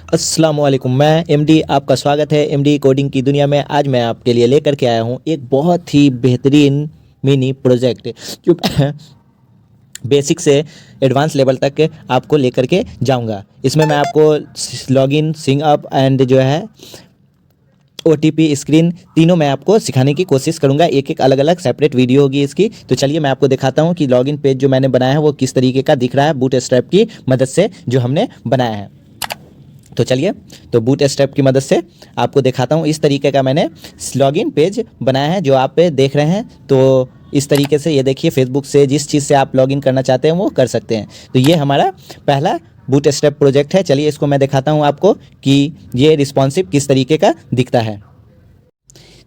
अस्सलाम वालेकुम। मैं एमडी, आपका स्वागत है एमडी कोडिंग की दुनिया में। आज मैं आपके लिए लेकर के आया हूँ एक बहुत ही बेहतरीन मिनी प्रोजेक्ट जो बेसिक से एडवांस लेवल तक आपको लेकर के जाऊंगा। इसमें मैं आपको लॉगिन, सिंग अप एंड जो है ओटीपी, स्क्रीन, तीनों मैं आपको सिखाने की कोशिश करूंगा। एक एक अलग अलग सेपरेट वीडियो होगी इसकी। तो चलिए मैं आपको दिखाता हूँ कि लॉगिन पेज जो मैंने बनाया है वो किस तरीके का दिख रहा है बूटस्ट्रैप की मदद से जो हमने बनाया है। तो चलिए, तो बूट स्ट्रैप की मदद से आपको दिखाता हूँ। इस तरीके का मैंने लॉगिन पेज बनाया है जो आप पे देख रहे हैं। तो इस तरीके से ये देखिए, फेसबुक से जिस चीज़ से आप लॉगिन करना चाहते हैं वो कर सकते हैं। तो ये हमारा पहला बूट स्ट्रैप प्रोजेक्ट है। चलिए इसको मैं दिखाता हूँ आपको कि ये रिस्पॉन्सिव किस तरीके का दिखता है।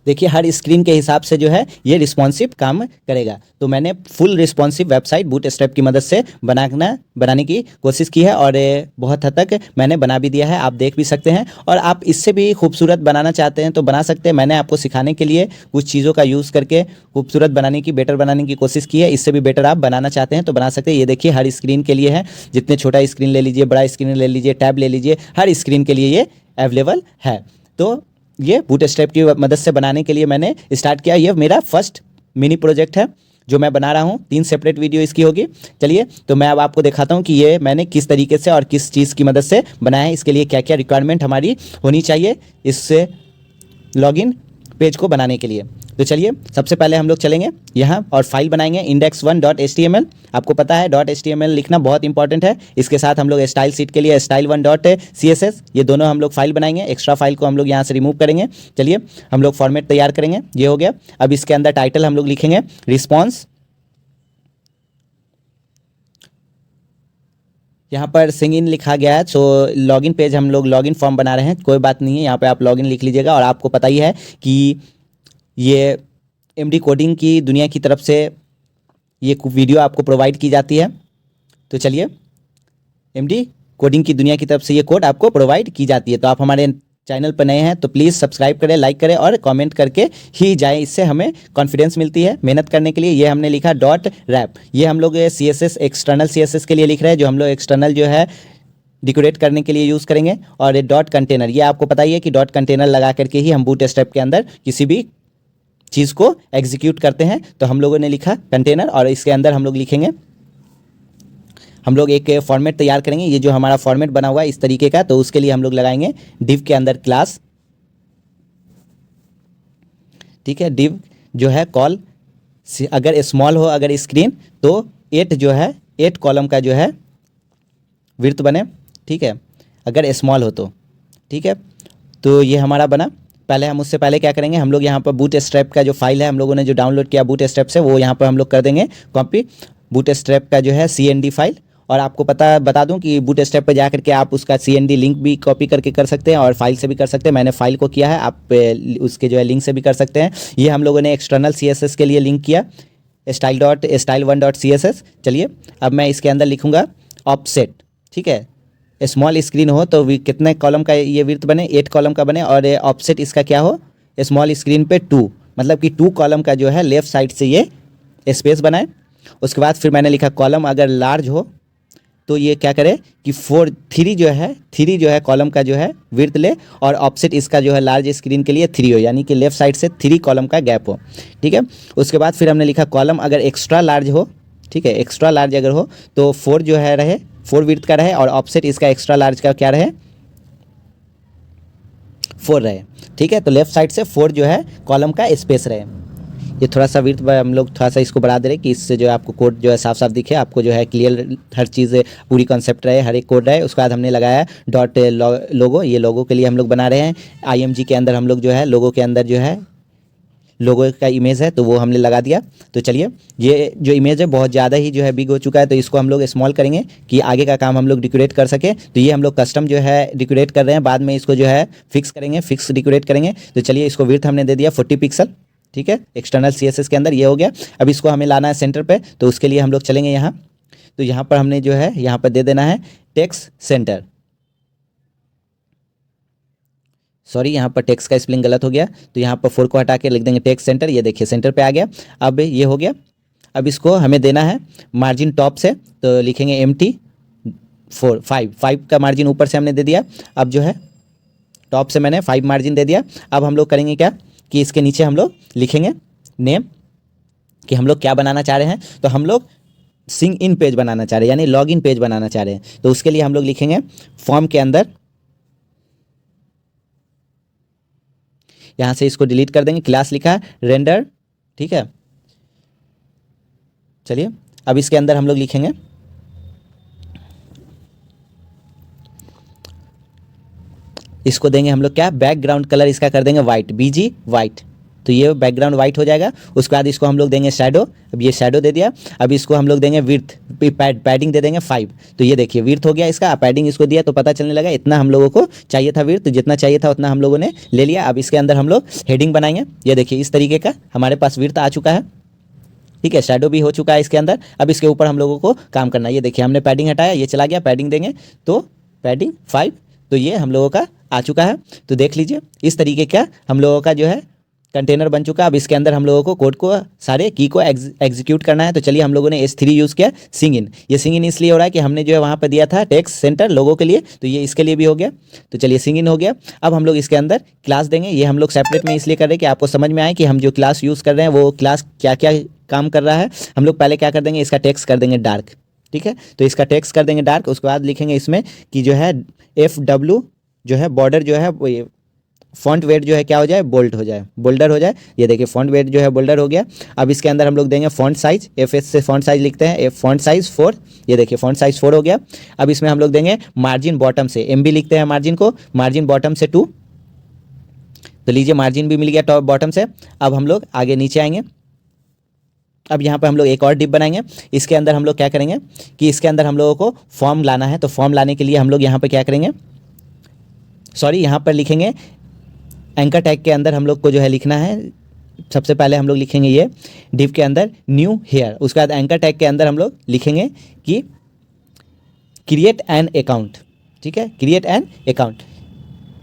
देखिए, हर स्क्रीन के हिसाब से जो है ये रिस्पॉन्सिव काम करेगा। तो मैंने फुल रिस्पॉन्सिव वेबसाइट बूटस्ट्रैप की मदद से बनाने की कोशिश की है और बहुत हद तक मैंने बना भी दिया है, आप देख भी सकते हैं। और आप इससे भी खूबसूरत बनाना चाहते हैं तो बना सकते हैं। मैंने आपको सिखाने के लिए कुछ चीज़ों का यूज़ करके खूबसूरत बनाने की, बेटर बनाने की कोशिश की है। इससे भी बेटर आप बनाना चाहते हैं तो बना सकते हैं। ये देखिए, हर स्क्रीन के लिए है। जितने छोटा स्क्रीन ले लीजिए, बड़ा स्क्रीन ले लीजिए, टैब ले लीजिए, हर स्क्रीन के लिए ये अवेलेबल है। तो ये बूटस्ट्रैप की मदद से बनाने के लिए मैंने स्टार्ट किया। ये मेरा फर्स्ट मिनी प्रोजेक्ट है जो मैं बना रहा हूँ। 3 सेपरेट वीडियो इसकी होगी। चलिए, तो मैं अब आपको दिखाता हूँ कि ये मैंने किस तरीके से और किस चीज़ की मदद से बनाया है। इसके लिए क्या क्या रिक्वायरमेंट हमारी होनी चाहिए इससे लॉगिन पेज को बनाने के लिए। तो चलिए, सबसे पहले हम लोग चलेंगे यहाँ और फाइल बनाएंगे index1.html। आपको पता है .html लिखना बहुत इंपॉर्टेंट है। इसके साथ हम लोग स्टाइल सीट के लिए style1.css, ये दोनों हम लोग फाइल बनाएंगे। एक्स्ट्रा फाइल को हम लोग यहाँ से रिमूव करेंगे। चलिए, हम लोग फॉर्मेट तैयार करेंगे। ये हो गया। अब इसके अंदर टाइटल हम लोग लिखेंगे रिस्पॉन्स। यहाँ पर सिंग इन लिखा गया है। सो लॉगिन पेज हम लोग लॉगिन फॉर्म बना रहे हैं, कोई बात नहीं है, यहाँ पे आप लॉगिन लिख लीजिएगा। और आपको पता ही है कि ये एमडी कोडिंग की दुनिया की तरफ से ये वीडियो आपको प्रोवाइड की जाती है। तो चलिए, एमडी कोडिंग की दुनिया की तरफ से ये कोड आपको प्रोवाइड की जाती है। तो आप हमारे चैनल पर नए हैं तो प्लीज़ सब्सक्राइब करें, लाइक करें और कमेंट करके ही जाएं। इससे हमें कॉन्फिडेंस मिलती है मेहनत करने के लिए। ये हमने लिखा .wrap। ये हम लोग CSS, एक्सटर्नल CSS के लिए लिख रहे हैं, जो हम लोग एक्सटर्नल जो है डिकोरेट करने के लिए यूज़ करेंगे। और ये डॉट कंटेनर, ये आपको पता ही है कि डॉट कंटेनर लगा करके ही हम बूटस्ट्रैप के अंदर किसी भी चीज़ को एग्जीक्यूट करते हैं। तो हम लोगों ने लिखा कंटेनर और इसके अंदर हम लोग लिखेंगे, हम लोग एक फॉर्मेट तैयार करेंगे। ये जो हमारा फॉर्मेट बना हुआ है इस तरीके का, तो उसके लिए हम लोग लगाएंगे डिव के अंदर क्लास। ठीक है, डिव जो है कॉल, अगर स्मॉल हो, अगर स्क्रीन, तो 8 जो है 8 कॉलम का जो है विड्थ बने। ठीक है, अगर स्मॉल हो तो। ठीक है, तो ये हमारा बना। पहले हम उससे पहले क्या करेंगे, हम लोग यहाँ पर बूटस्ट्रैप का जो फाइल है हम लोगों ने जो डाउनलोड किया बूटस्ट्रैप से, वो यहाँ पर हम लोग कर देंगे कॉपी। बूटस्ट्रैप का जो है CND फाइल। और आपको बता दूं कि बूटस्ट्रैप पर जा करके आप उसका CND लिंक भी कॉपी करके कर सकते हैं और फाइल से भी कर सकते हैं। मैंने फाइल को किया है, आप उसके जो है लिंक से भी कर सकते हैं। ये हम लोगों ने एक्सटर्नल CSS के लिए लिंक किया, style1.css। चलिए, अब मैं इसके अंदर लिखूँगा ऑफसेट। ठीक है, स्मॉल स्क्रीन हो तो कितने कॉलम का ये विड्थ बने, 8 कॉलम का बने। और ऑफसेट इसका क्या हो, स्मॉल स्क्रीन पे 2, मतलब कि 2 कॉलम का जो है लेफ्ट साइड से ये स्पेस बनाए। उसके बाद फिर मैंने लिखा कॉलम अगर लार्ज हो तो ये क्या करे कि 3 जो है कॉलम का जो है विड्थ ले, और ऑफसेट इसका जो है लार्ज स्क्रीन के लिए 3 हो, यानी कि लेफ्ट साइड से 3 कॉलम का गैप हो। ठीक है, उसके बाद फिर हमने लिखा कॉलम अगर एक्स्ट्रा लार्ज हो। ठीक है, एक्स्ट्रा लार्ज अगर हो तो 4 जो है रहे, 4 विड्थ का रहे, और ऑफसेट इसका एक्स्ट्रा लार्ज का क्या रहे, 4 रहे। ठीक है, तो लेफ्ट साइड से 4 जो है कॉलम का स्पेस रहे। ये थोड़ा सा विड्थ हम लोग थोड़ा सा इसको बढ़ा दे रहे कि इससे जो है आपको कोड जो है साफ साफ दिखे, आपको जो है क्लियर हर चीज़ पूरी कॉन्सेप्ट रहे, हर एक कोड रहे। उसके बाद हमने लगाया डॉट लोगो। ये लोगो के लिए हम लोग बना रहे हैं। IMG के अंदर हम लोग जो है लोगो के अंदर जो है लोगो का इमेज है तो वो हमने लगा दिया। तो चलिए, ये जो इमेज है बहुत ज़्यादा ही जो है बिग हो चुका है, तो इसको हम लोग स्मॉल करेंगे कि आगे का काम हम लोग डेकोरेट कर सके। तो ये हम लोग कस्टम जो है डेकोरेट कर रहे हैं, बाद में इसको जो है फिक्स करेंगे, फिक्स डेकोरेट करेंगे। तो चलिए, इसको विड्थ हमने दे दिया 40 पिक्सल। ठीक है, एक्सटर्नल CSS के अंदर ये हो गया। अब इसको हमें लाना है सेंटर पे, तो उसके लिए हम लोग चलेंगे यहाँ। तो यहाँ पर हमने जो है यहाँ पर दे देना है टेक्स्ट सेंटर। सॉरी, यहाँ पर टेक्स्ट का स्पेलिंग गलत हो गया, तो यहाँ पर 4 को हटा के लिख देंगे टेक्स्ट सेंटर। ये देखिए सेंटर पे आ गया। अब ये हो गया। अब इसको हमें देना है मार्जिन टॉप से, तो लिखेंगे empty 5 का मार्जिन ऊपर से हमने दे दिया। अब जो है टॉप से मैंने 5 मार्जिन दे दिया। अब हम लोग करेंगे क्या कि इसके नीचे हम लोग लिखेंगे नेम, कि हम लोग क्या बनाना चाह रहे हैं। तो हम लोग सिंग इन पेज बनाना चाह रहे हैं, यानी लॉग इन पेज बनाना चाह रहे हैं। तो उसके लिए हम लोग लिखेंगे फॉर्म के अंदर, यहाँ से इसको डिलीट कर देंगे, क्लास लिखा है रेंडर, ठीक है। चलिए अब इसके अंदर हम लोग लिखेंगे इसको देंगे हम लोग क्या, बैकग्राउंड कलर इसका कर देंगे वाइट, बीजी वाइट। तो ये बैकग्राउंड वाइट हो जाएगा। उसके बाद इसको हम लोग देंगे शैडो, अब ये शैडो दे दिया। अब इसको हम लोग देंगे विड्थ, पैडिंग दे देंगे 5। तो ये देखिए विड्थ हो गया इसका, पैडिंग इसको दिया तो पता चलने लगा इतना हम लोगों को चाहिए था विड्थ, तो जितना चाहिए था उतना हम लोगों ने ले लिया। अब इसके अंदर हम लोग हेडिंग बनाएंगे, ये देखिए इस तरीके का हमारे पास विड्थ आ चुका है, ठीक है। शैडो भी हो चुका है इसके अंदर। अब इसके ऊपर हम लोगों को काम करना है। ये देखिए हमने पैडिंग हटाया, ये चला गया, पैडिंग देंगे तो पैडिंग 5, तो ये हम लोगों का आ चुका है। तो देख लीजिए इस तरीके का हम लोगों का जो है कंटेनर बन चुका। अब इसके अंदर हम लोगों को कोड को सारे की को एग्जीक्यूट करना है। तो चलिए हम लोगों ने S3 यूज़ किया, सिंग इन। ये सिंग इन इसलिए हो रहा है कि हमने जो है वहाँ पर दिया था टेक्स्ट सेंटर लोगों के लिए, तो ये इसके लिए भी हो गया। तो चलिए सिंग इन हो गया। अब हम लोग इसके अंदर क्लास देंगे। ये हम लोग सेपरेट में इसलिए कर रहे हैं कि आपको समझ में आए कि हम जो क्लास यूज़ कर रहे हैं वो क्लास क्या क्या काम कर रहा है। हम लोग पहले क्या कर देंगे, इसका टेक्स्ट कर देंगे डार्क, ठीक है। तो इसका टेक्स्ट कर देंगे डार्क। उसके बाद लिखेंगे इसमें कि जो है FW जो है बॉर्डर जो है वो ये फॉन्ट वेट जो है क्या हो जाए, बोल्ड हो जाए, बोल्डर हो जाए। ये देखिए फॉन्ट वेट जो है बोल्डर हो गया। अब इसके अंदर हम लोग देंगे फॉन्ट साइज, FS से फॉन्ट साइज लिखते हैं, फॉन्ट साइज 4। ये देखिए फॉन्ट साइज 4 हो गया। अब इसमें हम लोग देंगे मार्जिन बॉटम से, MB लिखते हैं मार्जिन को, मार्जिन बॉटम से 2। तो लीजिए मार्जिन भी मिल गया टॉप बॉटम से। अब हम लोग आगे नीचे आएंगे। अब यहाँ पर हम लोग एक और डिप बनाएंगे। इसके अंदर हम लोग क्या करेंगे कि इसके अंदर हम लोगों को फॉर्म लाना है। तो फॉर्म लाने के लिए हम लोग यहाँ पर क्या करेंगे, सॉरी यहाँ पर लिखेंगे एंकर टैग के अंदर हम लोग को जो है लिखना है। सबसे पहले हम लोग लिखेंगे ये डिव के अंदर न्यू हेयर। उसके बाद एंकर टैग के अंदर हम लोग लिखेंगे कि क्रिएट एन अकाउंट, ठीक है, create an account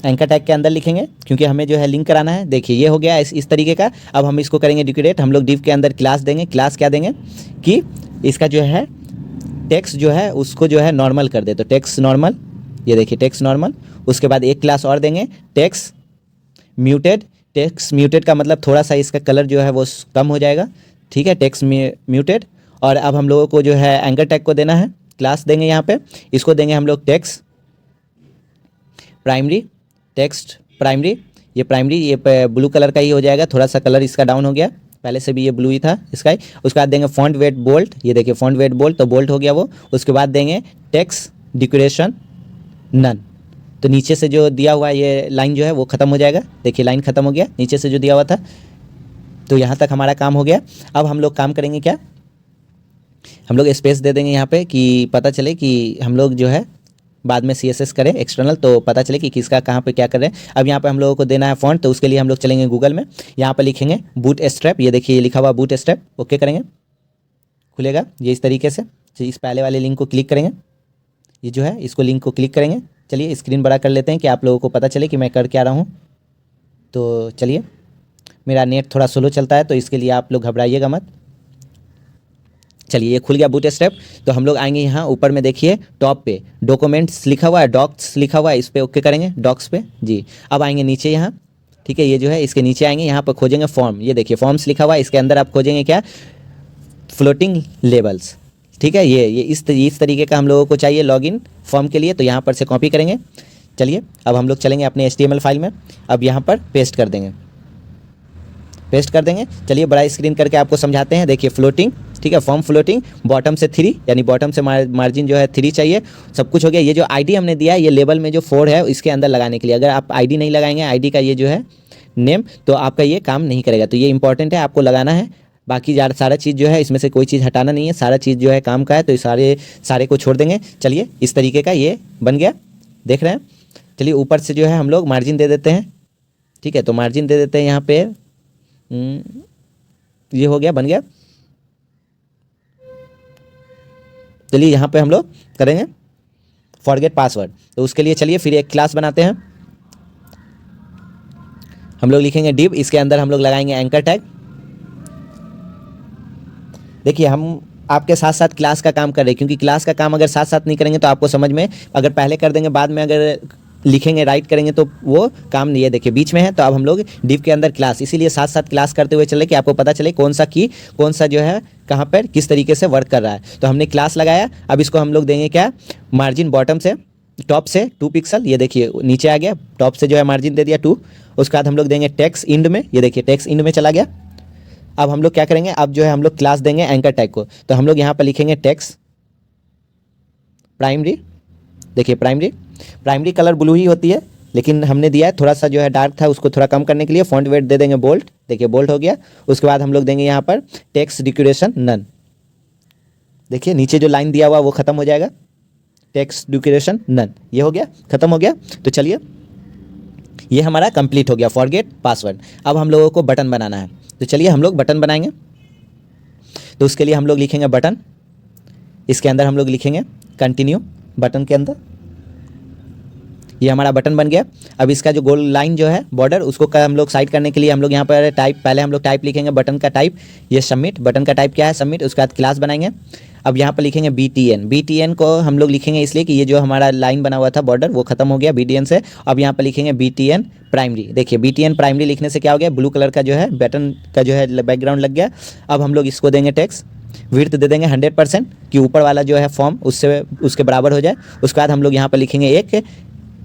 anchor tag के अंदर लिखेंगे क्योंकि हमें जो है लिंक कराना है। देखिए ये हो गया इस तरीके का। अब हम इसको करेंगे डिक्रिएट। हम लोग डिव के अंदर क्लास देंगे। क्लास क्या देंगे कि इसका जो है टेक्स्ट जो है उसको जो है नॉर्मल कर दे। तो टेक्स्ट नॉर्मल, ये देखिए टेक्स्ट नॉर्मल। उसके बाद एक क्लास और देंगे टेक्स्ट म्यूटेड। टेक्स्ट म्यूटेड का मतलब थोड़ा सा इसका कलर जो है वो कम हो जाएगा, ठीक है, टेक्स्ट म्यूटेड। और अब हम लोगों को जो है एंकर टैग को देना है, क्लास देंगे यहाँ पे। इसको देंगे हम लोग टेक्स्ट प्राइमरी, टेक्स्ट प्राइमरी। ये प्राइमरी ये ब्लू कलर का ही हो जाएगा, थोड़ा सा कलर इसका डाउन हो गया, पहले से भी ये ब्लू ही था इसका ही। उसके बाद देंगे फॉन्ट वेट बोल्ट। ये देखिए फॉन्ट वेट बोल्ट, तो बोल्ट हो गया वो। उसके बाद देंगे टेक्स्ट डेकोरेशन नन। तो नीचे से जो दिया हुआ ये लाइन जो है वो ख़त्म हो जाएगा। देखिए लाइन ख़त्म हो गया नीचे से जो दिया हुआ था। तो यहाँ तक हमारा काम हो गया। अब हम लोग काम करेंगे क्या, हम लोग स्पेस दे देंगे यहाँ पे कि पता चले कि हम लोग जो है बाद में CSS करें एक्सटर्नल, तो पता चले कि किसका कहाँ पे क्या कर रहे हैं। अब यहाँ पे हम लोगों को देना है फॉन्ट, तो उसके लिए हम लोग चलेंगे गूगल में। यहाँ पे लिखेंगे बूट स्ट्रैप। ये देखिए ये लिखा हुआ बूट स्ट्रैप, ओके करेंगे, खुलेगा ये इस तरीके से। इस पहले वाले लिंक को क्लिक करेंगे, ये जो है इसको लिंक को क्लिक करेंगे। चलिए स्क्रीन बड़ा कर लेते हैं कि आप लोगों को पता चले कि मैं कर क्या रहा हूँ। तो चलिए मेरा नेट थोड़ा स्लो चलता है तो इसके लिए आप लोग घबराइएगा मत। चलिए ये खुल गया बूट स्ट्रैप। तो हम लोग आएंगे यहाँ ऊपर में, देखिए टॉप पे डॉक्यूमेंट्स लिखा हुआ है, डॉक्स लिखा हुआ है, इस पर ओके करेंगे, डॉक्स पे जी। अब आएंगे नीचे यहाँ, ठीक है, ये जो है इसके नीचे आएंगे, यहाँ पर खोजेंगे फॉर्म। ये देखिए फॉर्म्स लिखा हुआ है, इसके अंदर आप खोजेंगे क्या, फ्लोटिंग लेबल्स, ठीक है। ये इस तरीके का हम लोगों को चाहिए लॉगिन फॉर्म के लिए। तो यहाँ पर से कॉपी करेंगे। चलिए अब हम लोग चलेंगे अपने HTML फाइल में। अब यहाँ पर पेस्ट कर देंगे, पेस्ट कर देंगे। चलिए बड़ा स्क्रीन करके आपको समझाते हैं। देखिए फ्लोटिंग, ठीक है, फॉर्म फ्लोटिंग, बॉटम से 3, यानी बॉटम से मार्जिन जो है 3 चाहिए। सब कुछ हो गया। ये जो ID हमने दिया है ये लेबल में जो 4 है इसके अंदर लगाने के लिए। अगर आप ID नहीं लगाएंगे, ID का ये जो है नेम, तो आपका ये काम नहीं करेगा। तो ये इंपॉर्टेंट है, आपको लगाना है। बाकी सारा चीज़ जो है इसमें से कोई चीज़ हटाना नहीं है, सारा चीज़ जो है काम का है। तो सारे को छोड़ देंगे। चलिए इस तरीके का ये बन गया, देख रहे हैं। चलिए ऊपर से जो है हम लोग मार्जिन दे देते हैं, ठीक है। तो मार्जिन दे देते हैं यहाँ पे, ये हो गया, बन गया। चलिए यहाँ पे हम लोग करेंगे फॉरगेट पासवर्ड। तो उसके लिए चलिए फिर एक क्लास बनाते हैं। हम लोग लिखेंगे डिव, इसके अंदर हम लोग लगाएंगे एंकर टैग। देखिए हम आपके साथ साथ क्लास का काम कर रहे हैं, क्योंकि क्लास का काम अगर साथ साथ नहीं करेंगे तो आपको समझ में, अगर पहले कर देंगे बाद में अगर लिखेंगे राइट करेंगे तो वो काम नहीं है। देखिए बीच में है, तो अब हम लोग डिव के अंदर क्लास, इसीलिए साथ साथ क्लास करते हुए चले कि आपको पता चले कौन सा की कौन सा जो है कहाँ पर किस तरीके से वर्क कर रहा है। तो हमने क्लास लगाया, अब इसको हम लोग देंगे क्या, मार्जिन बॉटम से टॉप से 2 पिक्सल, ये देखिए नीचे आ गया, टॉप से जो है मार्जिन दे दिया 2। उसके बाद हम लोग देंगे टेक्स्ट इंड में, ये देखिए टेक्स्ट इंड में चला गया। अब हम लोग क्या करेंगे, अब जो है हम लोग क्लास देंगे एंकर टैग को, तो हम लोग यहाँ पर लिखेंगे टेक्स्ट प्राइमरी। देखिए प्राइमरी कलर ब्लू ही होती है, लेकिन हमने दिया है थोड़ा सा जो है डार्क था, उसको थोड़ा कम करने के लिए फॉन्ट वेट दे देंगे बोल्ड। देखिए बोल्ड हो गया। उसके बाद हम लोग देंगे यहाँ पर टेक्स्ट डेकोरेशन नन। देखिए नीचे जो लाइन दिया हुआ वो खत्म हो जाएगा, टेक्स्ट डेकोरेशन नन, ये हो गया, खत्म हो गया। तो चलिए ये हमारा कंप्लीट हो गया फॉरगेट पासवर्ड। अब हम लोगों को बटन बनाना है, तो चलिए हम लोग बटन बनाएंगे। तो उसके लिए हम लोग लिखेंगे बटन, इसके अंदर हम लोग लिखेंगे कंटिन्यू बटन के अंदर, ये हमारा बटन बन गया। अब इसका जो गोल लाइन जो है बॉर्डर, उसको हम लोग साइड करने के लिए हम लोग यहाँ पर टाइप, पहले हम लोग टाइप लिखेंगे बटन का टाइप, ये सबमिट, बटन का टाइप क्या है सबमिट। उसके बाद क्लास बनाएंगे। अब यहाँ पर लिखेंगे BTN को हम लोग लिखेंगे इसलिए कि ये जो हमारा लाइन बना हुआ था बॉर्डर वो खत्म हो गया BTN से। अब यहाँ पर लिखेंगे BTN प्राइमरी। देखिए BTN प्राइमरी लिखने से क्या हो गया, ब्लू कलर का जो है बटन का जो है बैकग्राउंड लग गया। अब हम लोग इसको देंगे टेक्स्ट विड्थ दे देंगे 100% कि ऊपर वाला जो है फॉर्म उससे उसके बराबर हो जाए। उसके बाद हम लोग यहाँ पर लिखेंगे एक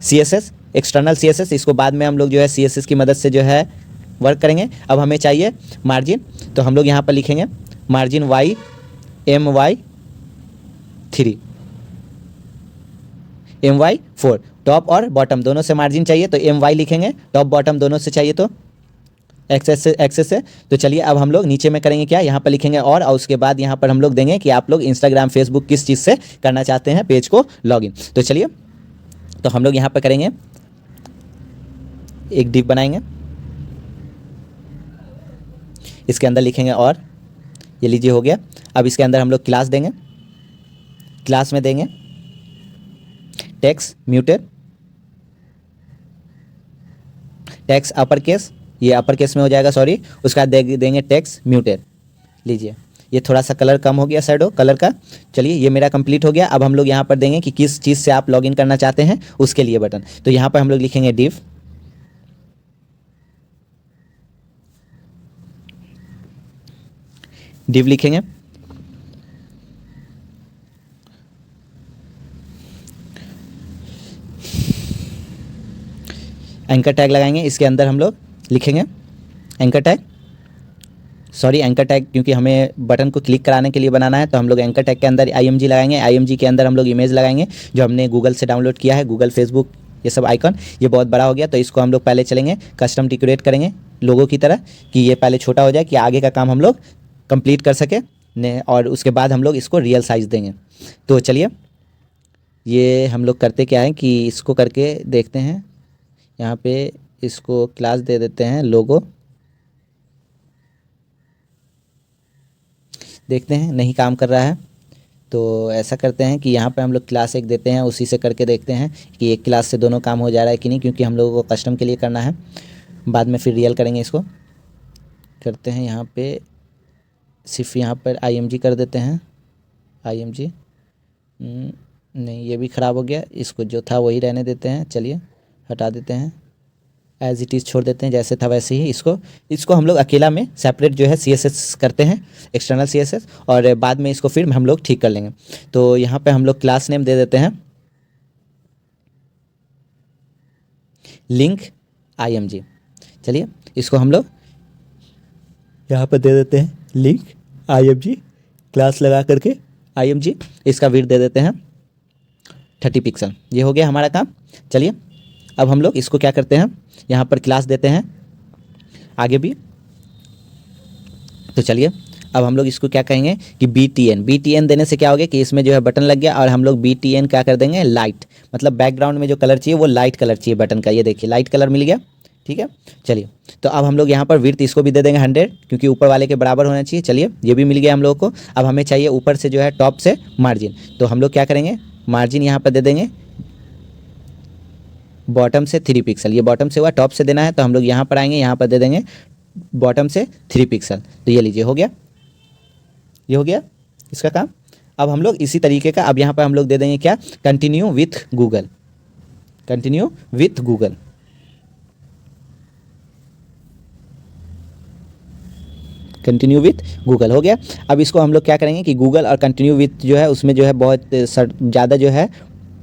CSS एक्सटर्नल CSS, इसको बाद में हम लोग जो है CSS की मदद से जो है वर्क करेंगे। अब हमें चाहिए मार्जिन, तो हम लोग यहाँ पर लिखेंगे मार्जिन MY4, टॉप और बॉटम दोनों से मार्जिन चाहिए तो MY लिखेंगे, टॉप बॉटम दोनों से चाहिए तो एक्सेस से। तो चलिए अब हम लोग नीचे में करेंगे क्या, यहाँ पर लिखेंगे और उसके बाद यहाँ पर हम लोग देंगे कि आप लोग इंस्टाग्राम फेसबुक किस चीज़ से करना चाहते हैं पेज को लॉगिन। तो चलिए तो हम लोग यहाँ पर करेंगे एक डिव बनाएंगे, इसके अंदर लिखेंगे और, ये लीजिए हो गया। अब इसके अंदर हम लोग क्लास देंगे, क्लास में देंगे text muted, text upper case, ये अपर केस में हो जाएगा सॉरी। उसका देंगे टेक्स्ट म्यूटेड। लीजिए ये थोड़ा सा कलर कम हो गया शैडो कलर का। चलिए ये मेरा कंप्लीट हो गया। अब हम लोग यहाँ पर देंगे कि किस चीज़ से आप लॉगिन करना चाहते हैं उसके लिए बटन। तो यहाँ पर हम लोग लिखेंगे डिव लिखेंगे, एंकर टैग लगाएंगे, इसके अंदर हम लोग लिखेंगे anchor tag, sorry anchor tag क्योंकि हमें बटन को क्लिक कराने के लिए बनाना है, तो हम लोग एंकर टैग के अंदर IMG लगाएंगे। IMG के अंदर हम लोग इमेज लगाएंगे जो हमने गूगल से डाउनलोड किया है, गूगल फेसबुक ये सब आइकन। ये बहुत बड़ा हो गया तो इसको हम लोग पहले चलेंगे कस्टम डेकोरेट करेंगे लोगों की तरह, कि ये पहले छोटा हो जाए कि आगे का काम हम लोग कंप्लीट कर सके ने, और उसके बाद हम लोग इसको रियल साइज़ देंगे। तो चलिए ये हम लोग करते क्या है कि इसको करके देखते हैं, यहाँ पे इसको क्लास दे देते हैं लोगो, देखते हैं नहीं काम कर रहा है तो ऐसा करते हैं कि यहाँ पे हम लोग क्लास एक देते हैं, उसी से करके देखते हैं कि एक क्लास से दोनों काम हो जा रहा है कि नहीं, क्योंकि हम लोगों को कस्टम के लिए करना है, बाद में फिर रियल करेंगे। इसको करते हैं यहाँ पे सिर्फ यहाँ पर IMG कर देते हैं, IMG नहीं ये भी ख़राब हो गया, इसको जो था वही रहने देते हैं, चलिए हटा देते हैं, एज इट इज़ छोड़ देते हैं जैसे था वैसे ही। इसको हम लोग अकेला में सेपरेट जो है CSS करते हैं एक्सटर्नल CSS, और बाद में इसको फिर हम लोग ठीक कर लेंगे। तो यहाँ पे हम लोग क्लास नेम दे देते हैं लिंक IMG। चलिए इसको हम लोग यहाँ पर दे देते हैं लिंक IMG, क्लास लगा करके IMG, इसका विड्थ दे देते हैं 30 पिक्सल। ये हो गया हमारा काम। चलिए अब हम लोग इसको क्या करते हैं, यहाँ पर क्लास देते हैं आगे भी। तो चलिए अब हम लोग इसको क्या कहेंगे कि BTN देने से क्या हो गया कि इसमें जो है बटन लग गया, और हम लोग BTN क्या कर देंगे लाइट, मतलब बैकग्राउंड में जो कलर चाहिए वो लाइट कलर चाहिए बटन का, ये देखिए लाइट कलर मिल गया। ठीक है चलिए तो अब हम लोग यहाँ पर विड्थ इसको भी दे देंगे 100, क्योंकि ऊपर वाले के बराबर होना चाहिए। चलिए ये भी मिल गया हम लोगों को। अब हमें चाहिए ऊपर से जो है टॉप से मार्जिन, तो हम लोग क्या करेंगे मार्जिन यहाँ पर दे देंगे बॉटम से 3 पिक्सल, ये बॉटम से हुआ, टॉप से देना है तो हम लोग यहाँ पर आएंगे, यहाँ पर दे देंगे बॉटम से 3 पिक्सल। तो ये लीजिए हो गया, ये हो गया, इसका काम। अब हम लोग इसी तरीके का अब यहाँ पर हम लोग दे देंगे क्या, continue with Google, continue with Google. Continue with Google हो गया। अब इसको हम लोग क्या करेंगे कि गूगल और कंटिन्यू विथ जो है उसमें जो है बहुत ज़्यादा जो है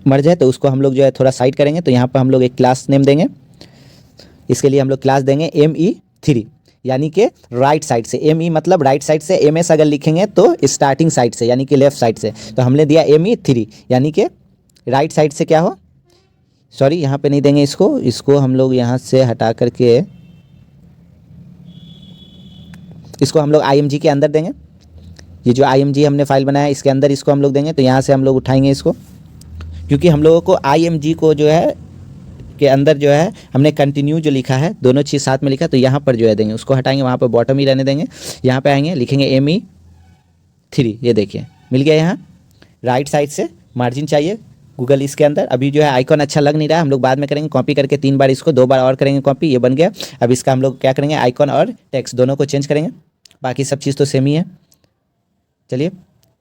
मर्ज है, तो उसको हम लोग जो है थोड़ा साइड करेंगे। तो यहाँ पर हम लोग एक क्लास नेम देंगे, इसके लिए हम लोग क्लास देंगे ME3, यानी कि राइट साइड से। ME मतलब राइट साइड से, MS अगर लिखेंगे तो स्टार्टिंग साइड से यानी कि लेफ्ट साइड से। तो हमने दिया ME3 यानी कि राइट साइड से क्या हो, सॉरी यहाँ पे नहीं देंगे इसको, इसको हम लोग यहाँ से हटा करके इसको हम लोग IMG के अंदर देंगे। ये जो IMG हमने फाइल बनाया है इसके अंदर इसको हम लोग देंगे। तो यहाँ से हम लोग उठाएंगे इसको, क्योंकि हम लोगों को IMG को जो है के अंदर जो है हमने कंटिन्यू जो लिखा है, दोनों चीज़ साथ में लिखा, तो यहाँ पर जो है देंगे, उसको हटाएंगे, वहाँ पर बॉटम ही रहने देंगे। यहाँ पे आएंगे, लिखेंगे ME3, ये देखिए मिल गया। यहाँ राइट साइड से मार्जिन चाहिए गूगल इसके अंदर। अभी जो है आइकॉन अच्छा लग नहीं रहा है, हम लोग बाद में करेंगे, कॉपी करके 3 बार इसको 2 बार और करेंगे कॉपी, ये बन गया। अब इसका हम लोग क्या करेंगे, आइकॉन और टेक्स्ट दोनों को चेंज करेंगे, बाकी सब चीज़ तो सेम ही है। चलिए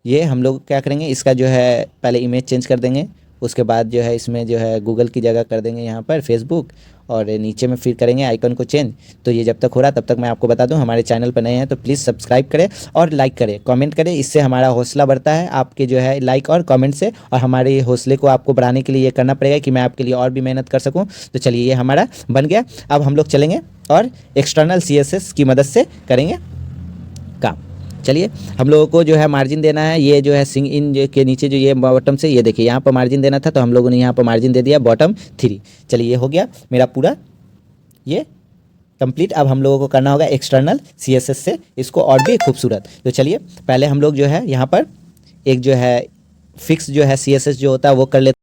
ये हम लोग क्या करेंगे, इसका जो है पहले इमेज चेंज कर देंगे, उसके बाद जो है इसमें जो है गूगल की जगह कर देंगे यहाँ पर फेसबुक, और नीचे में फिर करेंगे आइकन को चेंज। तो ये जब तक हो रहा तब तक मैं आपको बता दूं, हमारे चैनल पर नए हैं तो प्लीज़ सब्सक्राइब करें और लाइक करें, कमेंट करें, इससे हमारा हौसला बढ़ता है आपके जो है लाइक और कमेंट से। और हमारे हौसले को आपको बढ़ाने के लिए ये करना पड़ेगा कि मैं आपके लिए और भी मेहनत कर सकूँ। तो चलिए ये हमारा बन गया। अब हम लोग चलेंगे और एक्सटर्नल CSS की मदद से करेंगे काम। चलिए हम लोगों को जो है मार्जिन देना है, ये जो है सिंग इन के नीचे जो ये बॉटम से, ये देखिए यहाँ पर मार्जिन देना था, तो हम लोगों ने यहाँ पर मार्जिन दे दिया बॉटम 3। चलिए ये हो गया मेरा पूरा ये कंप्लीट। अब हम लोगों को करना होगा एक्सटर्नल CSS से इसको और भी खूबसूरत। तो चलिए पहले हम लोग जो है यहाँ पर एक जो है फिक्स जो है CSS जो होता है वो कर लेते